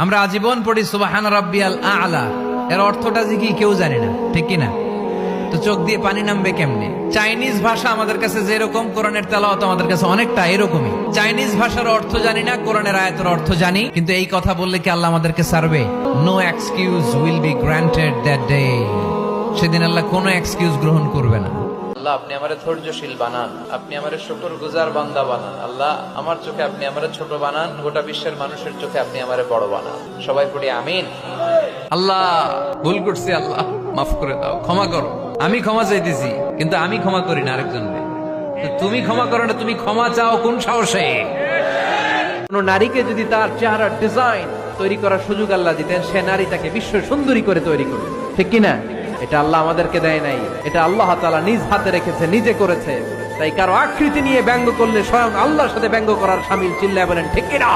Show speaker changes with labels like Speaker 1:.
Speaker 1: আমরা আজীবন পড়ি সুবহান রাব্বিয়াল আ'লা, এর অর্থটা কি কেউ জানে না, ঠিক কি না? তো চোখ দিয়ে পানি নামবে কেমনে? চাইনিজ ভাষা আমাদের কাছে যেরকম, কোরআনের তেলাওয়াত আমাদের কাছে অনেকটা এরকমই। চাইনিজ ভাষার অর্থ জানি না, কোরআনের আয়াতের অর্থ জানি, কিন্তু এই কথা বললে কি আল্লাহ আমাদেরকে ছাড়বে? No excuse will be granted that day. সেদিন আল্লাহ কোনো এক্সকিউজ গ্রহণ করবে না। আল্লাহ, আপনি আমারে ধৈর্যশীল বানান, আপনি আমারে শুকরগুজার বান্দা বানান। আল্লাহ, আমার চোখে আপনি আমারে ছোট বানান, গোটা বিশ্বের মানুষের চোখে আপনি আমারে বড় বানান। সবাই পড়ি আমিন। আল্লাহ, ভুল করছি, আল্লাহ মাফ করে দাও, ক্ষমা করো। আমি ক্ষমা চাইতেছি, কিন্তু আমি ক্ষমা করি না আরেকজনকে। তুমি ক্ষমা করো না, তুমি ক্ষমা চাও কোন সাহসে? কোন নারীকে যদি তার চেহারার ডিজাইন তৈরি করার সুযোগ আল্লাহ দিতেন, সে নারী তাকে বিশ্ব সুন্দরী করে তৈরি করবে, ঠিক কিনা? এটা আল্লাহ আমাদেরকে দেয় নাই, এটা আল্লাহ তাআলা নিজ হাতে রেখেছে, নিজে করেছে। তাই কারো আকৃতি নিয়ে ব্যঙ্গ করলে স্বয়ং আল্লাহর সাথে ব্যঙ্গ করার শামিল। চিল্লায় বলেন ঠিক কিনা?